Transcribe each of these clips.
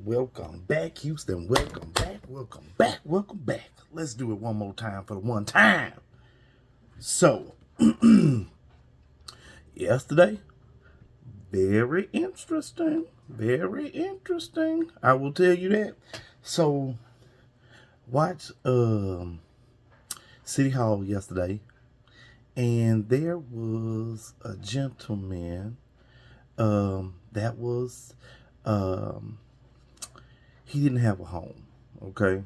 Welcome back, Houston. Welcome back. Welcome back. Welcome back. Let's do it one more time for the one time. So, yesterday, very interesting. Very interesting. I will tell you that. So, watch City Hall yesterday, and there was a gentleman that was he didn't have a home. Okay.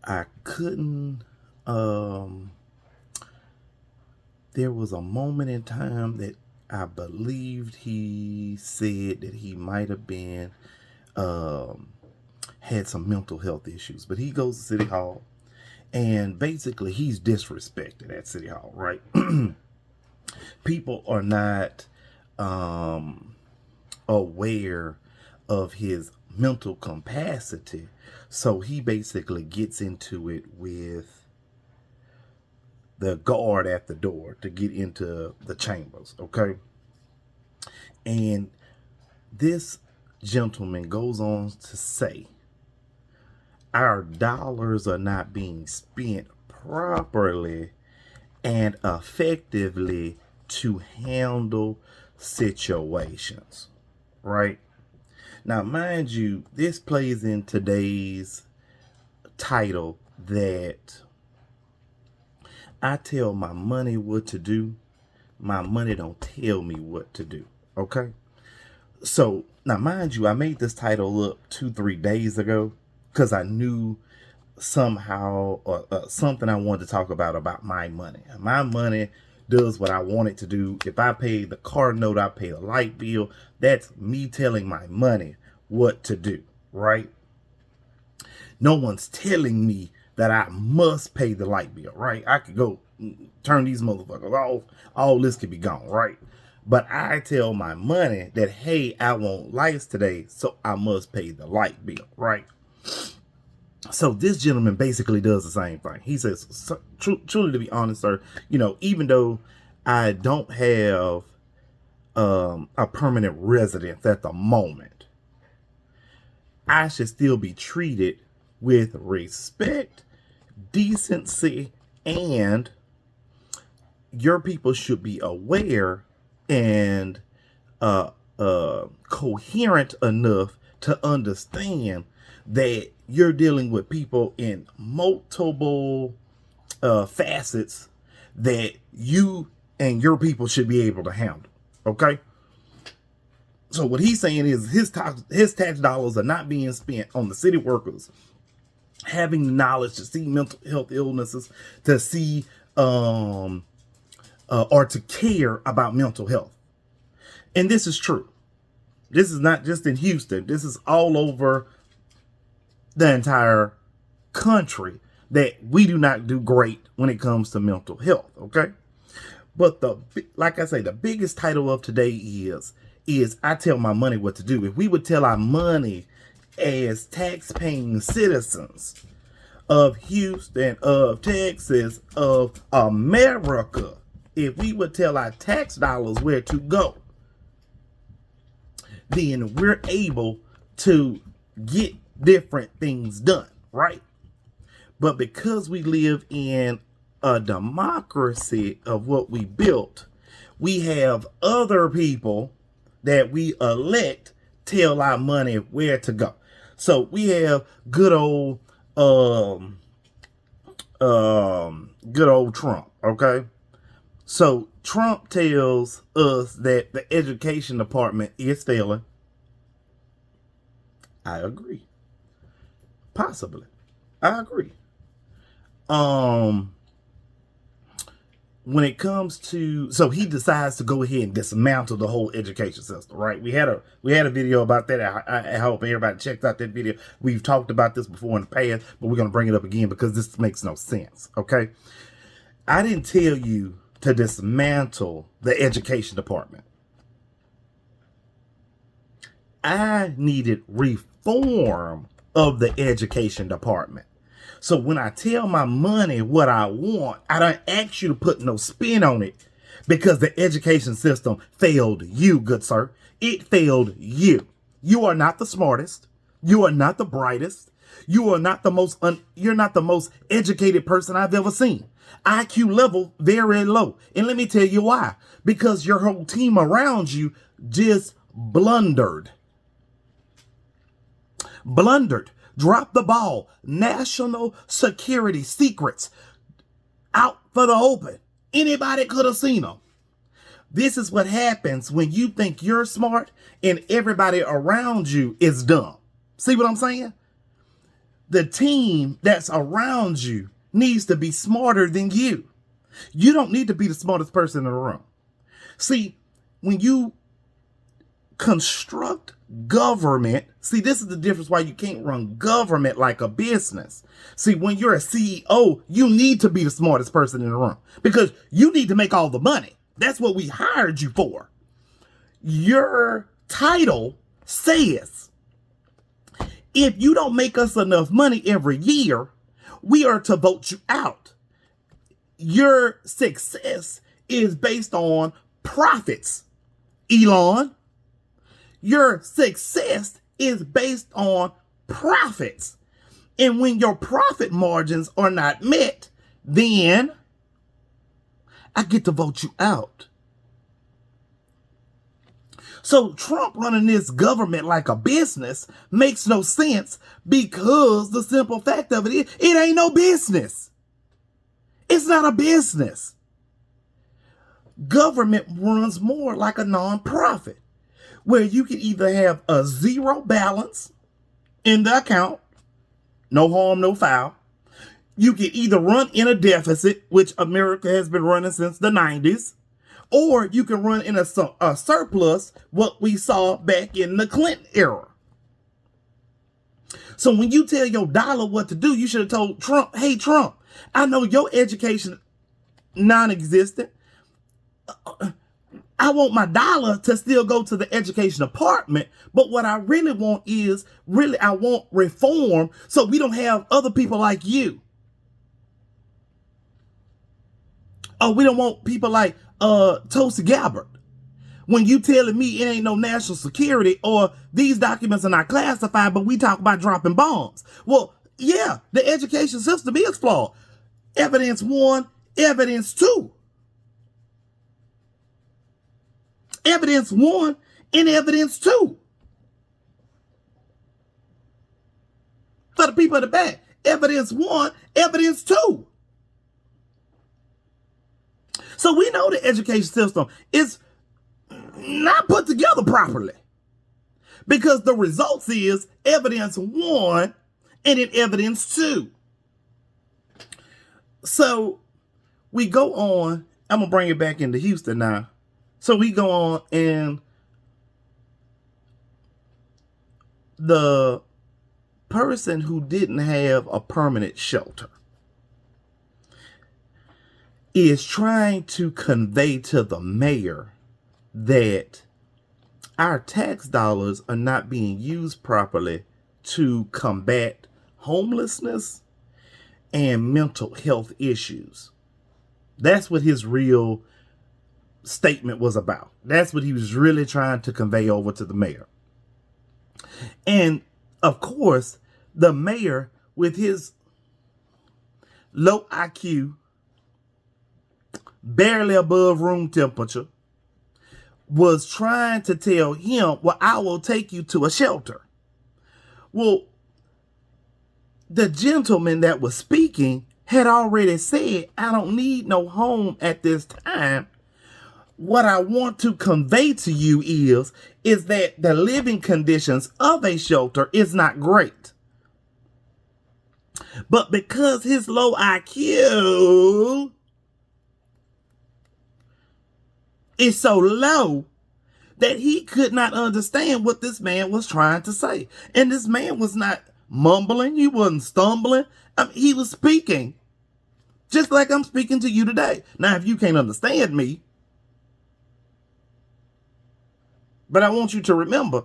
I couldn't there was a moment in time that I believed he said that he might have been had some mental health issues, but he goes to City Hall and basically he's disrespected at City Hall, right? People are not aware of his mental capacity, so he basically gets into it with the guard at the door to get into the chambers, okay? And this gentleman goes on to say, our dollars are not being spent properly and effectively to handle situations, right? Now, mind you, this plays in today's title that I tell my money what to do. My money don't tell me what to do, okay? So, now mind you, I made this title up 2-3 days ago because I knew somehow or something I wanted to talk about my money. My money does what I want it to do. If I pay the car note, I pay the light bill, that's me telling my money what to do, right? No one's telling me that I must pay the light bill, right? I could go turn these motherfuckers off. All this could be gone, right? But I tell my money that, hey, I want lights today, so I must pay the light bill, right? So this gentleman basically does the same thing. He says, truly to be honest, sir, even though I don't have a permanent residence at the moment, I should still be treated with respect, decency, and your people should be aware and coherent enough to understand that you're dealing with people in multiple facets that you and your people should be able to handle. Okay. So what he's saying is his tax dollars are not being spent on the city workers having the knowledge to see mental health illnesses, to see or to care about mental health. And this is true. This is not just in Houston. This is all over the entire country, that we do not do great when it comes to mental health, okay? But like I say, the biggest title of today is I tell my money what to do. If we would tell our money as tax-paying citizens of Houston, of Texas, of America, if we would tell our tax dollars where to go, then we're able to get different things done, right? But because we live in a democracy of what we built, we have other people that we elect tell our money where to go. So we have good old Trump, okay? So Trump tells us that the education department is failing. I agree. Possibly. I agree. When it comes to, so he decides to go ahead and dismantle the whole education system, right? We had a video about that. I hope everybody checked out that video. We've talked about this before in the past, but we're going to bring it up again because this makes no sense, okay? I didn't tell you to dismantle the education department. I needed reform of the education department. So when I tell my money what I want, I don't ask you to put no spin on it. because the education system failed you, good sir. It failed you. You are not the smartest. You are not the brightest. You are not the most you're not the most educated person I've ever seen. IQ level very low. And let me tell you why. Because your whole team around you just blundered. Dropped the ball. National security secrets out for the open. Anybody could have seen them. This is what happens when you think you're smart and everybody around you is dumb. See what I'm saying? The team that's around you needs to be smarter than you. You don't need to be the smartest person in the room. See, when you construct government, see, this is the difference why you can't run government like a business. See, when you're a CEO, you need to be the smartest person in the room because you need to make all the money. That's what we hired you for. Your title says, if you don't make us enough money every year, we are to vote you out. Your success is based on profits, Elon. Your success is based on profits. And when your profit margins are not met, then I get to vote you out. So Trump running this government like a business makes no sense because the simple fact of it is it ain't no business. It's not a business. Government runs more like a nonprofit where you can either have a zero balance in the account, no harm, no foul. You can either run in a deficit, which America has been running since the 90s, or you can run in a surplus, what we saw back in the Clinton era. So when you tell your dollar what to do, you should have told Trump, hey, Trump, I know your education non-existent. I want my dollar to still go to the education department, but what I really want is, I want reform so we don't have other people like you. Oh, we don't want people like Tulsi Gabbard. When you telling me it ain't no national security or these documents are not classified, but we talk about dropping bombs. Well, yeah, the education system is flawed. Evidence 1, evidence 2. Evidence 1 and evidence 2. For the people in the back, evidence 1, evidence 2. So we know the education system is not put together properly because the results is evidence 1 and then evidence 2. So we go on. I'm going to bring it back into Houston now. So we go on and the person who didn't have a permanent shelter is trying to convey to the mayor that our tax dollars are not being used properly to combat homelessness and mental health issues. That's what his real statement was about. That's what he was really trying to convey over to the mayor. And of course, the mayor, with his low IQ, barely above room temperature, was trying to tell him, well, I will take you to a shelter. Well, the gentleman that was speaking had already said, I don't need no home at this time. What I want to convey to you is that the living conditions of a shelter is not great. But because his low IQ is so low that he could not understand what this man was trying to say. And this man was not mumbling. He wasn't stumbling. He was speaking just like I'm speaking to you today. Now, if you can't understand me, but I want you to remember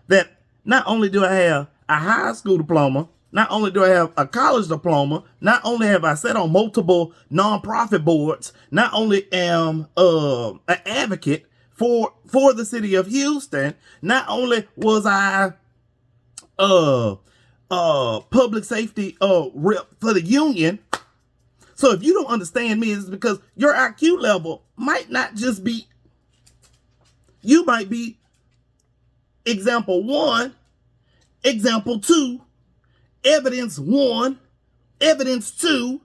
that not only do I have a high school diploma Not only do I have a college diploma, not only have I sat on multiple nonprofit boards, not only am an advocate for the city of Houston, not only was I public safety rep for the union. So if you don't understand me, it's because your IQ level might not just be, you might be example 1, example 2, evidence 1, evidence 2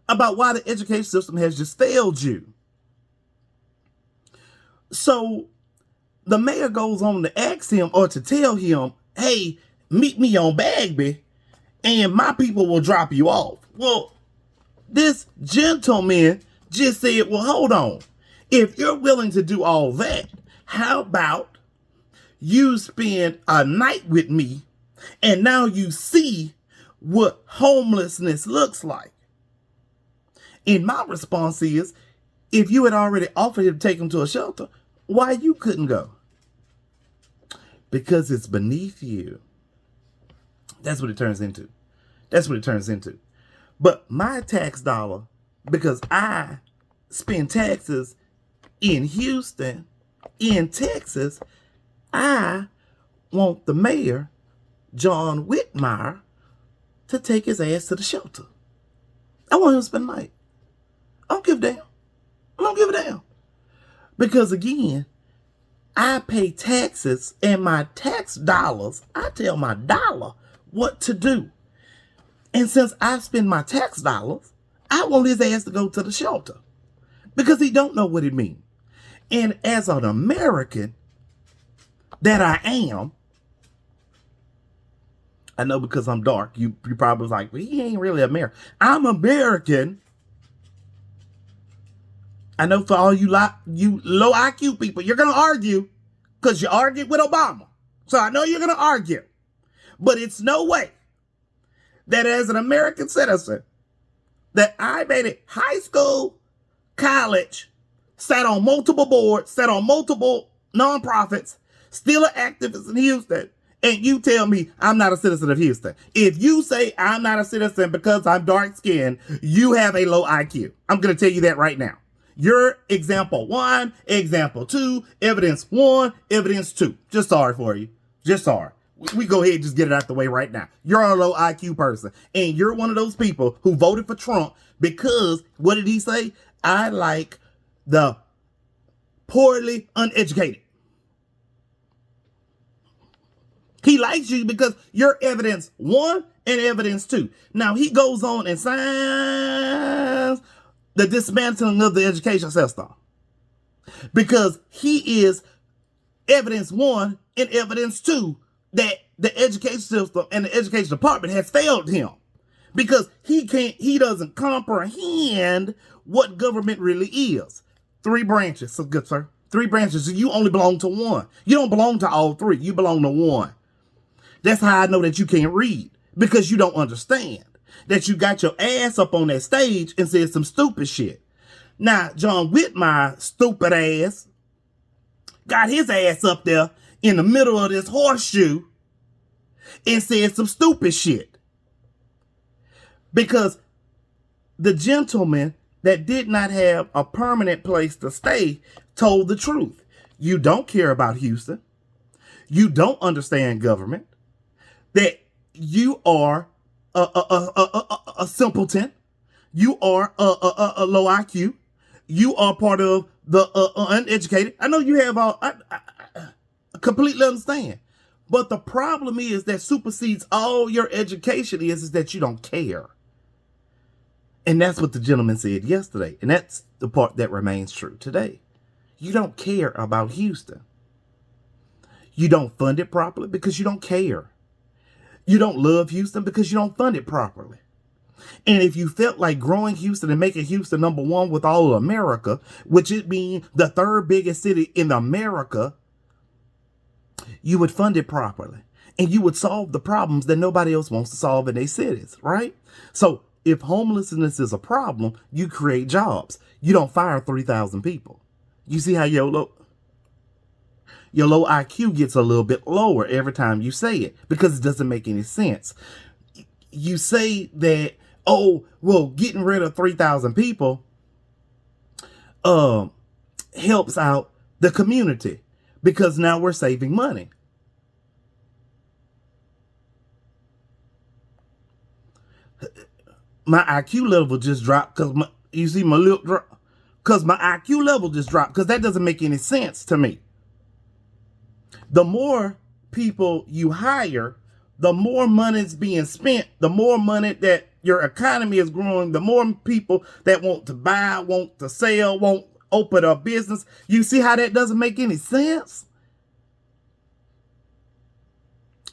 about why the education system has just failed you. So the mayor goes on to ask him or to tell him, hey, meet me on Bagby and my people will drop you off. Well, this gentleman just said, well, hold on. If you're willing to do all that, how about you spend a night with me and now you see what homelessness looks like? And my response is, if you had already offered him to take him to a shelter, why you couldn't go? Because it's beneath you. That's what it turns into. That's what it turns into. But my tax dollar, because I spend taxes in Houston, in Texas, I want the mayor, John Whitmire, to take his ass to the shelter. I want him to spend the night. I don't give a damn. I don't give a damn. Because again, I pay taxes, and my tax dollars, I tell my dollar what to do. And since I spend my tax dollars, I want his ass to go to the shelter. Because he don't know what it means. And as an American that I am, I know because I'm dark, you probably was like, well, he ain't really American. I'm American. I know for all you low IQ people, you're going to argue because you argued with Obama. So I know you're going to argue. But it's no way that as an American citizen, that I made it high school, college, sat on multiple boards, sat on multiple nonprofits, still an activist in Houston, and you tell me I'm not a citizen of Houston. If you say I'm not a citizen because I'm dark skinned, you have a low IQ. I'm going to tell you that right now. You're example 1, example 2, evidence 1, evidence 2. Just sorry for you. Just sorry. We go ahead and just get it out the way right now. You're a low IQ person. And you're one of those people who voted for Trump because, what did he say? I like the poorly uneducated. He likes you because you're evidence 1 and evidence 2. Now, he goes on and signs the dismantling of the education system because he is evidence 1 and evidence 2 that the education system and the education department has failed him because he doesn't comprehend what government really is. 3 branches. So good, sir. 3 branches. You only belong to one. You don't belong to all 3. You belong to one. That's how I know that you can't read, because you don't understand that you got your ass up on that stage and said some stupid shit. Now, John Whitmire, stupid ass, got his ass up there in the middle of this horseshoe and said some stupid shit. Because the gentleman that did not have a permanent place to stay told the truth. You don't care about Houston. You don't understand government. That you are a simpleton. You are a low IQ. You are part of the uneducated. I know you have I completely understand. But the problem is that supersedes all your education is that you don't care. And that's what the gentleman said yesterday. And that's the part that remains true today. You don't care about Houston. You don't fund it properly because you don't care. You don't love Houston because you don't fund it properly. And if you felt like growing Houston and making Houston number 1 with all of America, which it being the 3rd biggest city in America, you would fund it properly. And you would solve the problems that nobody else wants to solve in their cities, right? So if homelessness is a problem, you create jobs. You don't fire 3,000 people. You see how your low IQ gets a little bit lower every time you say it because it doesn't make any sense. you say that, oh, well, getting rid of 3,000 people helps out the community because now we're saving money. My IQ level just dropped because you see my lip drop because my IQ level just dropped because that doesn't make any sense to me. The more people you hire, the more money is being spent, the more money that your economy is growing, the more people that want to buy, want to sell, want to open a business. You see how that doesn't make any sense?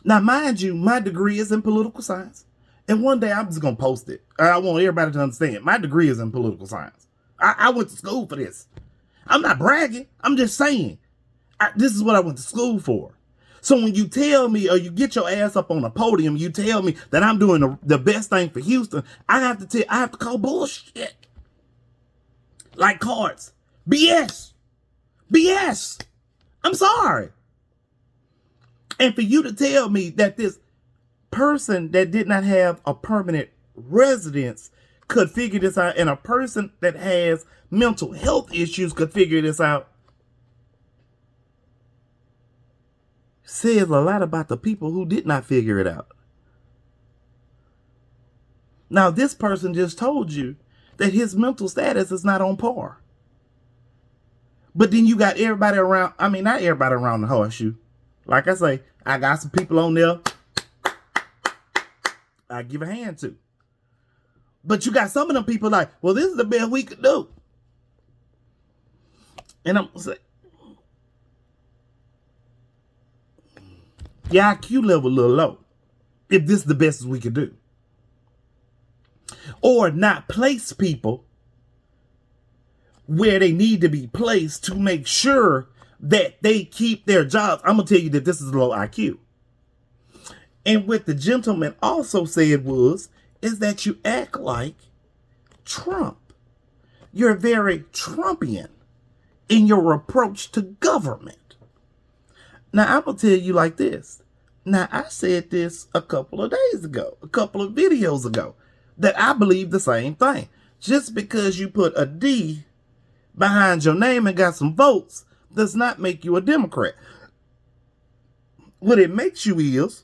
Now, mind you, my degree is in political science. And one day I'm just going to post it. I want everybody to understand. My degree is in political science. I went to school for this. I'm not bragging. I'm just saying. This is what I went to school for. So when you tell me, or you get your ass up on a podium, you tell me that I'm doing the best thing for Houston, I have to call bullshit. Like cards. BS. BS. I'm sorry. And for you to tell me that this person that did not have a permanent residence could figure this out, and a person that has mental health issues could figure this out, says a lot about the people who did not figure it out. Now, this person just told you that his mental status is not on par. But then you got everybody around, I mean, not everybody around the horseshoe. Like I say, I got some people on there I give a hand to. But you got some of them people like, well, this is the best we could do. And I'm saying, your IQ level a little low if this is the best we could do. Or not place people where they need to be placed to make sure that they keep their jobs. I'm going to tell you that this is low IQ. And what the gentleman also said is that you act like Trump. You're very Trumpian in your approach to government. Now, I'm going to tell you like this. Now, I said this a couple of days ago, a couple of videos ago, that I believe the same thing. Just because you put a D behind your name and got some votes does not make you a Democrat. What it makes you is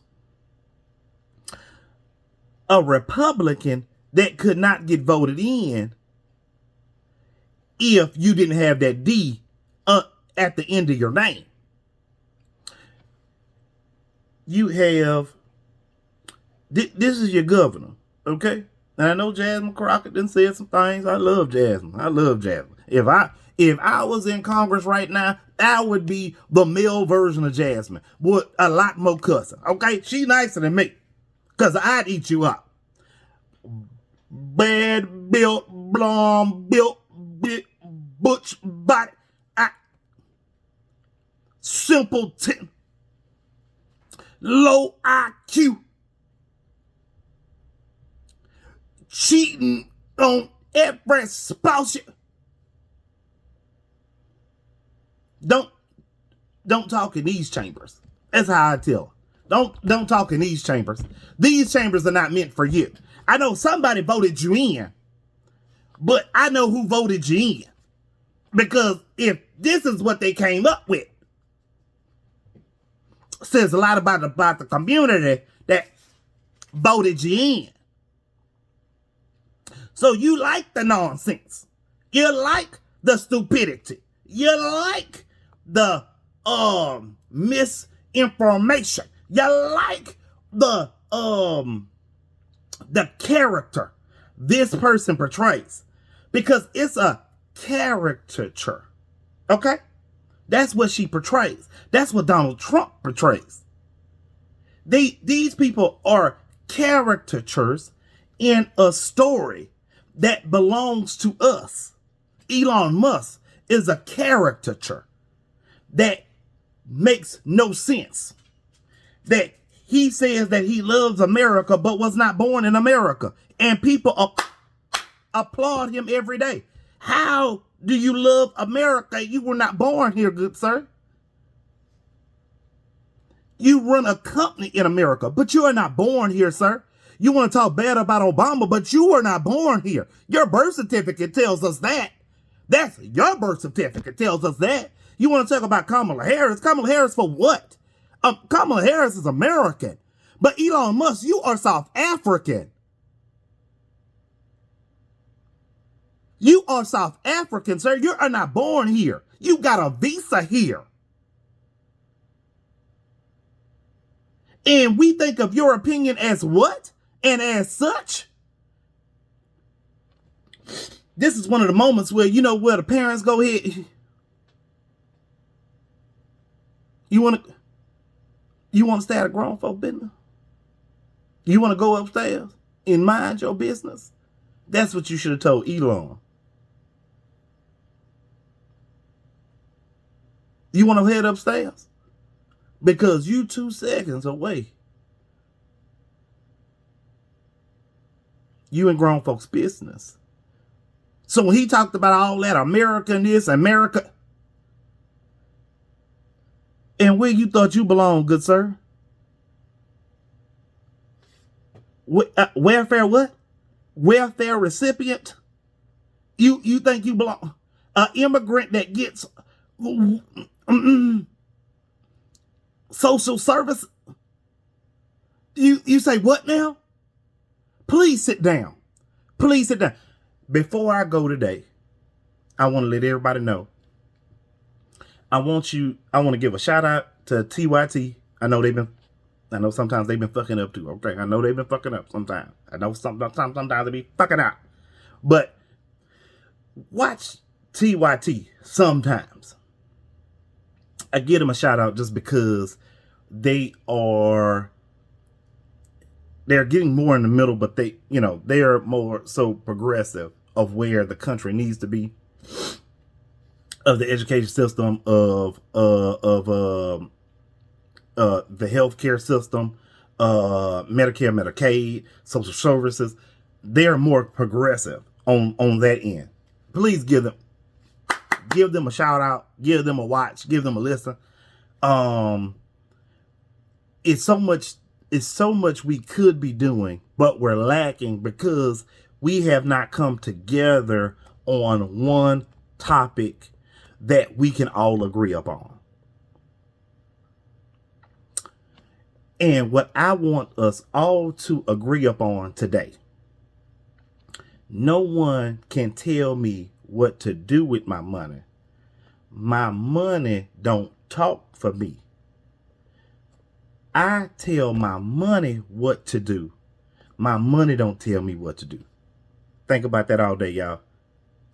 a Republican that could not get voted in if you didn't have that D at the end of your name. You have, this is your governor, okay? And I know Jasmine Crockett done said some things. I love Jasmine. If I was in Congress right now, I would be the male version of Jasmine with a lot more cussing, okay? She nicer than me, because I'd eat you up. Bad built, blonde built, big butch body, simpleton, low IQ, cheating on every spouse. Don't talk in these chambers. That's how I tell. Don't talk in these chambers. These chambers are not meant for you. I know somebody voted you in, but I know who voted you in. Because if this is what they came up with, says a lot about the community that voted you in. So you like the nonsense. You like the stupidity. You like the misinformation. You like the character this person portrays. Because it's a caricature. Okay? That's what she portrays. That's what Donald Trump portrays. These people are caricatures in a story that belongs to us. Elon Musk is a caricature that makes no sense. That he says that he loves America but was not born in America. And people applaud him every day. How do you love America? You were not born here, good sir. You run a company in America, but you are not born here, sir. You want to talk bad about Obama, but you were not born here. Your birth certificate tells us that. That's your birth certificate tells us that. You want to talk about Kamala Harris? Kamala Harris for what? Kamala Harris is American. But Elon Musk, you are South African. You are South African, sir. You are not born here. You got a visa here. And we think of your opinion as what? And as such? This is one of the moments where, where the parents go ahead. You want to stay at a grown folk business? You want to go upstairs and mind your business? That's what you should have told Elon. You want to head upstairs? Because you 2 seconds away. You in grown folks' business. So when he talked about all that American this, America, and where you thought you belonged, good sir? Welfare what? Welfare recipient? You think you belong? An immigrant that gets social service? You say what now? Please sit down. Please sit down. Before I go today, I want to let everybody know. I want to give a shout out to TYT. I know sometimes they've been fucking up too. Okay, I know they've been fucking up sometimes. I know sometimes they be fucking out. But watch TYT sometimes. I give them a shout out just because they're getting more in the middle, but they are more so progressive of where the country needs to be, of the education system, of the healthcare system, Medicare, Medicaid, social services. They're more progressive on that end. Please give them a shout out, give them a watch, give them a listen. It's so much we could be doing, but we're lacking because we have not come together on one topic that we can all agree upon. And what I want us all to agree upon today, no one can tell me what to do with my money. My money don't talk for me. I tell my money what to do. My money don't tell me what to do. Think about that all day, y'all.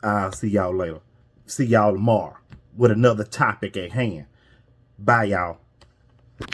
I'll see y'all later. See y'all tomorrow with another topic at hand. Bye, y'all.